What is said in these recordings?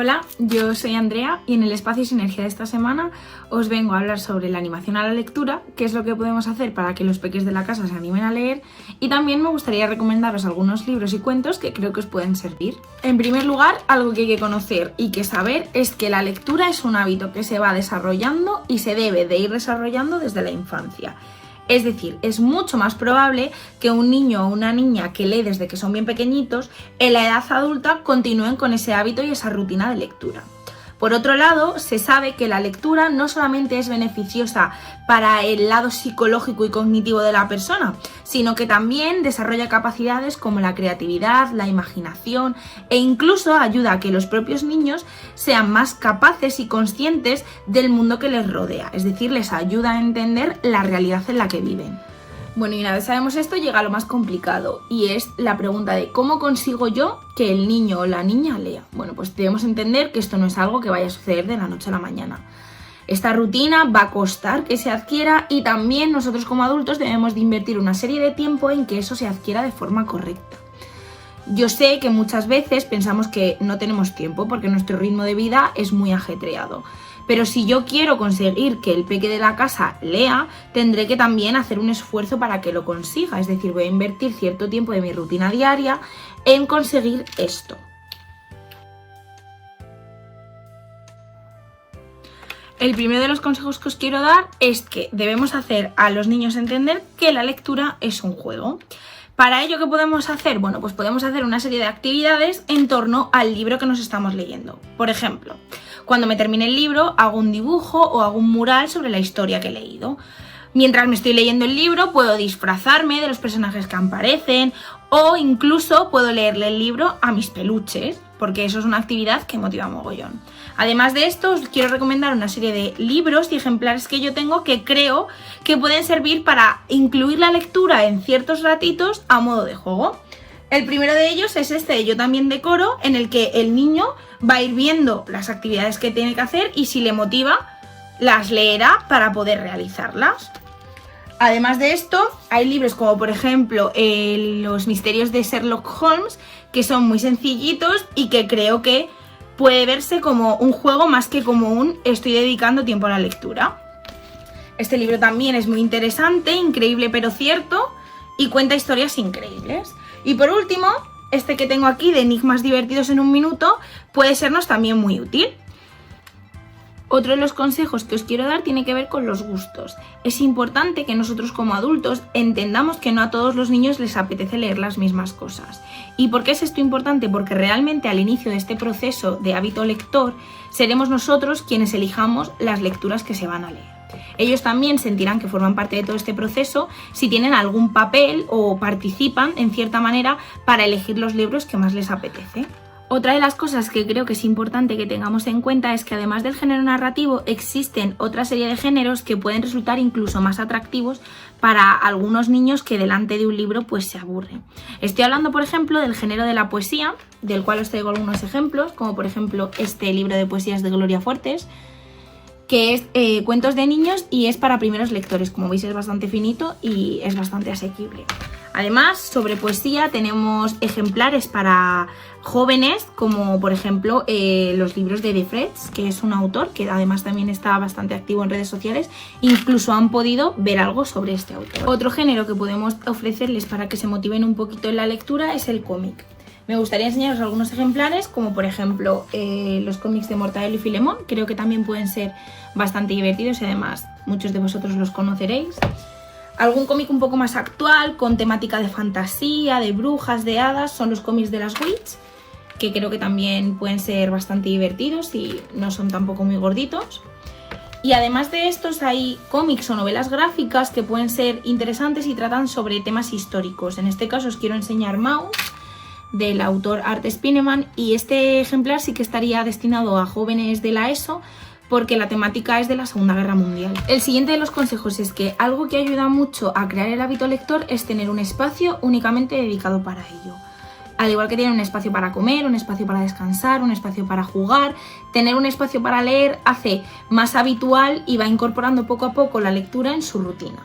Hola, yo soy Andrea y en el espacio Sinergia de esta semana os vengo a hablar sobre la animación a la lectura, qué es lo que podemos hacer para que los peques de la casa se animen a leer, y también me gustaría recomendaros algunos libros y cuentos que creo que os pueden servir. En primer lugar, algo que hay que conocer y que saber es que la lectura es un hábito que se va desarrollando y se debe de ir desarrollando desde la infancia. Es decir, es mucho más probable que un niño o una niña que lee desde que son bien pequeñitos, en la edad adulta continúen con ese hábito y esa rutina de lectura. Por otro lado, se sabe que la lectura no solamente es beneficiosa para el lado psicológico y cognitivo de la persona, sino que también desarrolla capacidades como la creatividad, la imaginación e incluso ayuda a que los propios niños sean más capaces y conscientes del mundo que les rodea, es decir, les ayuda a entender la realidad en la que viven. Bueno, y una vez sabemos esto, llega lo más complicado, y es la pregunta de ¿cómo consigo yo que el niño o la niña lea? Bueno, pues debemos entender que esto no es algo que vaya a suceder de la noche a la mañana. Esta rutina va a costar que se adquiera, y también nosotros como adultos debemos de invertir una serie de tiempo en que eso se adquiera de forma correcta. Yo sé que muchas veces pensamos que no tenemos tiempo porque nuestro ritmo de vida es muy ajetreado. Pero si yo quiero conseguir que el peque de la casa lea, tendré que también hacer un esfuerzo para que lo consiga. Es decir, voy a invertir cierto tiempo de mi rutina diaria en conseguir esto. El primero de los consejos que os quiero dar es que debemos hacer a los niños entender que la lectura es un juego. Para ello, ¿qué podemos hacer? Bueno, pues podemos hacer una serie de actividades en torno al libro que nos estamos leyendo. Por ejemplo, cuando me termine el libro, hago un dibujo o hago un mural sobre la historia que he leído. Mientras me estoy leyendo el libro, puedo disfrazarme de los personajes que aparecen, o incluso puedo leerle el libro a mis peluches, porque eso es una actividad que motiva mogollón. Además de esto, os quiero recomendar una serie de libros y ejemplares que yo tengo que creo que pueden servir para incluir la lectura en ciertos ratitos a modo de juego. El primero de ellos es este de Yo también decoro, en el que el niño va a ir viendo las actividades que tiene que hacer y si le motiva, las leerá para poder realizarlas. Además de esto, hay libros como por ejemplo Los misterios de Sherlock Holmes, que son muy sencillitos y que creo que puede verse como un juego más que como un estoy dedicando tiempo a la lectura. Este libro también es muy interesante, increíble pero cierto, y cuenta historias increíbles. Y por último, este que tengo aquí de enigmas divertidos en un minuto puede sernos también muy útil. Otro de los consejos que os quiero dar tiene que ver con los gustos. Es importante que nosotros como adultos entendamos que no a todos los niños les apetece leer las mismas cosas. ¿Y por qué es esto importante? Porque realmente al inicio de este proceso de hábito lector seremos nosotros quienes elijamos las lecturas que se van a leer. Ellos también sentirán que forman parte de todo este proceso si tienen algún papel o participan en cierta manera para elegir los libros que más les apetece. Otra de las cosas que creo que es importante que tengamos en cuenta es que además del género narrativo existen otra serie de géneros que pueden resultar incluso más atractivos para algunos niños que delante de un libro pues se aburren. Estoy hablando por ejemplo del género de la poesía, del cual os traigo algunos ejemplos, como por ejemplo este libro de poesías de Gloria Fuertes, que es cuentos de niños y es para primeros lectores. Como veis es bastante finito y es bastante asequible. Además, sobre poesía tenemos ejemplares para jóvenes, como por ejemplo los libros de De Frets, que es un autor que además también está bastante activo en redes sociales. Incluso han podido ver algo sobre este autor. Otro género que podemos ofrecerles para que se motiven un poquito en la lectura es el cómic. Me gustaría enseñaros algunos ejemplares, como por ejemplo los cómics de Mortadelo y Filemón. Creo que también pueden ser bastante divertidos y además muchos de vosotros los conoceréis. Algún cómic un poco más actual, con temática de fantasía, de brujas, de hadas, son los cómics de las Witch, que creo que también pueden ser bastante divertidos y no son tampoco muy gorditos. Y además de estos hay cómics o novelas gráficas que pueden ser interesantes y tratan sobre temas históricos. En este caso os quiero enseñar Maus, del autor Art Spiegelman, y este ejemplar sí que estaría destinado a jóvenes de la ESO, porque la temática es de la Segunda Guerra Mundial. El siguiente de los consejos es que algo que ayuda mucho a crear el hábito lector es tener un espacio únicamente dedicado para ello. Al igual que tener un espacio para comer, un espacio para descansar, un espacio para jugar, tener un espacio para leer hace más habitual y va incorporando poco a poco la lectura en su rutina.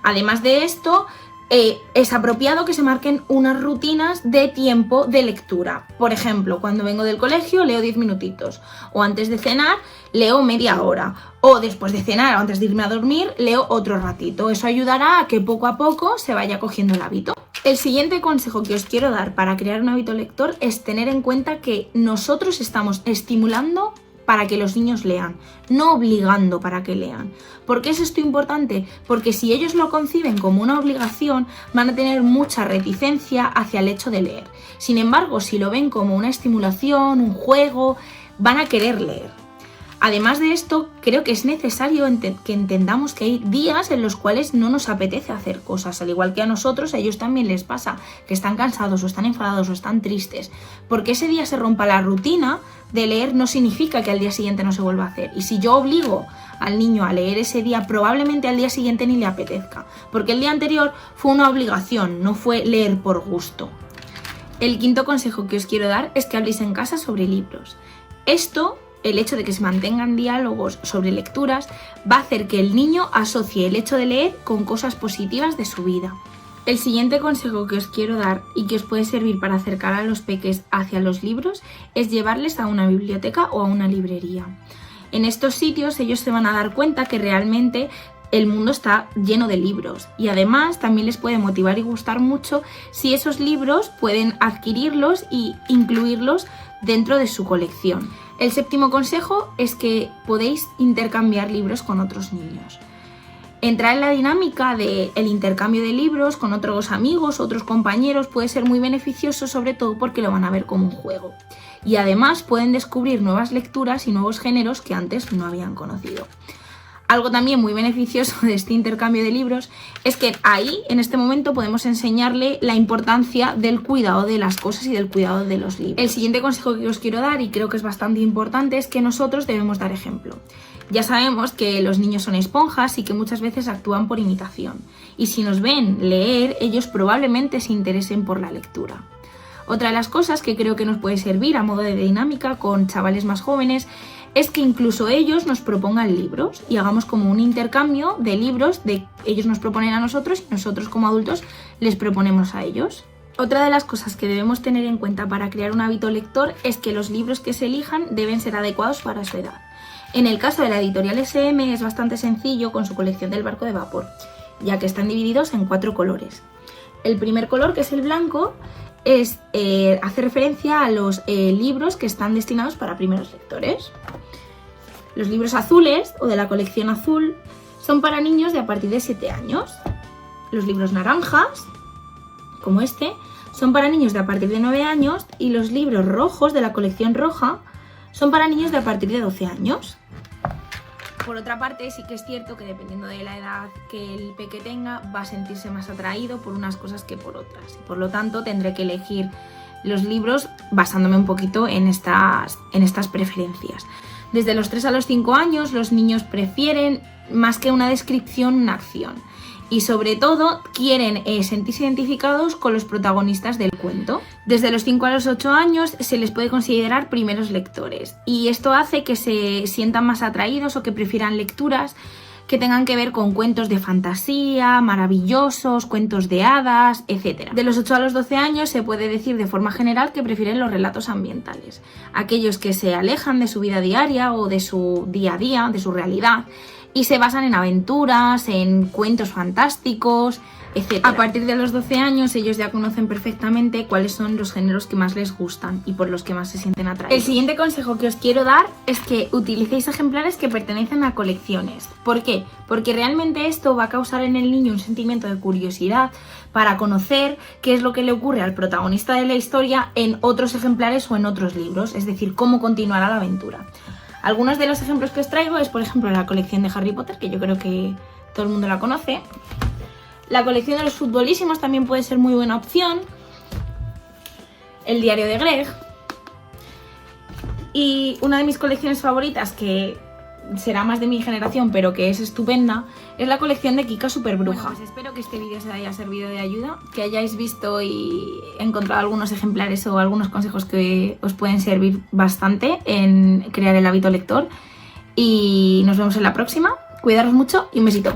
Además de esto, es apropiado que se marquen unas rutinas de tiempo de lectura. Por ejemplo, cuando vengo del colegio leo 10 minutitos, o antes de cenar leo media hora, o después de cenar o antes de irme a dormir leo otro ratito. Eso ayudará a que poco a poco se vaya cogiendo el hábito. El siguiente consejo que os quiero dar para crear un hábito lector es tener en cuenta que nosotros estamos estimulando para que los niños lean, no obligando para que lean. ¿Por qué es esto importante? Porque si ellos lo conciben como una obligación, van a tener mucha reticencia hacia el hecho de leer. Sin embargo, si lo ven como una estimulación, un juego, van a querer leer. Además de esto, creo que es necesario que entendamos que hay días en los cuales no nos apetece hacer cosas, al igual que a nosotros, a ellos también les pasa, que están cansados o están enfadados o están tristes. Porque ese día se rompa la rutina de leer no significa que al día siguiente no se vuelva a hacer. Y si yo obligo al niño a leer ese día, probablemente al día siguiente ni le apetezca, porque el día anterior fue una obligación, no fue leer por gusto. El quinto consejo que os quiero dar es que habléis en casa sobre libros. El hecho de que se mantengan diálogos sobre lecturas va a hacer que el niño asocie el hecho de leer con cosas positivas de su vida. El siguiente consejo que os quiero dar y que os puede servir para acercar a los peques hacia los libros es llevarles a una biblioteca o a una librería. En estos sitios ellos se van a dar cuenta que realmente el mundo está lleno de libros y además también les puede motivar y gustar mucho si esos libros pueden adquirirlos y incluirlos dentro de su colección. El séptimo consejo es que podéis intercambiar libros con otros niños. Entrar en la dinámica del intercambio de libros con otros amigos, otros compañeros, puede ser muy beneficioso, sobre todo porque lo van a ver como un juego. Y además pueden descubrir nuevas lecturas y nuevos géneros que antes no habían conocido. Algo también muy beneficioso de este intercambio de libros es que ahí, en este momento, podemos enseñarle la importancia del cuidado de las cosas y del cuidado de los libros. El siguiente consejo que os quiero dar, y creo que es bastante importante, es que nosotros debemos dar ejemplo. Ya sabemos que los niños son esponjas y que muchas veces actúan por imitación. Y si nos ven leer, ellos probablemente se interesen por la lectura. Otra de las cosas que creo que nos puede servir a modo de dinámica con chavales más jóvenes es que incluso ellos nos propongan libros y hagamos como un intercambio de libros, ellos nos proponen a nosotros y nosotros como adultos les proponemos a ellos. Otra de las cosas que debemos tener en cuenta para crear un hábito lector es que los libros que se elijan deben ser adecuados para su edad. En el caso de la editorial SM es bastante sencillo con su colección del barco de vapor, ya que están divididos en 4 colores. El primer color, que es el blanco, hace referencia a los libros que están destinados para primeros lectores. Los libros azules, o de la colección azul, son para niños de a partir de 7 años. Los libros naranjas, como este, son para niños de a partir de 9 años y los libros rojos, de la colección roja, son para niños de a partir de 12 años. Por otra parte, sí que es cierto que dependiendo de la edad que el peque tenga, va a sentirse más atraído por unas cosas que por otras. Y por lo tanto, tendré que elegir los libros basándome un poquito en estas preferencias. Desde los 3 a los 5 años, los niños prefieren, más que una descripción, una acción. Y sobre todo, quieren sentirse identificados con los protagonistas del cuento. Desde los 5 a los 8 años se les puede considerar primeros lectores. Y esto hace que se sientan más atraídos o que prefieran lecturas que tengan que ver con cuentos de fantasía, maravillosos, cuentos de hadas, etc. De los 8 a los 12 años se puede decir de forma general que prefieren los relatos ambientales, aquellos que se alejan de su vida diaria o de su día a día, de su realidad, y se basan en aventuras, en cuentos fantásticos, etc. A partir de los 12 años ellos ya conocen perfectamente cuáles son los géneros que más les gustan y por los que más se sienten atraídos. El siguiente consejo que os quiero dar es que utilicéis ejemplares que pertenecen a colecciones. ¿Por qué? Porque realmente esto va a causar en el niño un sentimiento de curiosidad para conocer qué es lo que le ocurre al protagonista de la historia en otros ejemplares o en otros libros, es decir, cómo continuará la aventura. Algunos de los ejemplos que os traigo es, por ejemplo, la colección de Harry Potter, que yo creo que todo el mundo la conoce. La colección de los futbolísimos también puede ser muy buena opción. El diario de Greg. Y una de mis colecciones favoritas, que será más de mi generación, pero que es estupenda, es la colección de Kika Superbruja. Bueno, pues espero que este vídeo os haya servido de ayuda, que hayáis visto y encontrado algunos ejemplares o algunos consejos que os pueden servir bastante en crear el hábito lector. Y nos vemos en la próxima. Cuidaros mucho y un besito.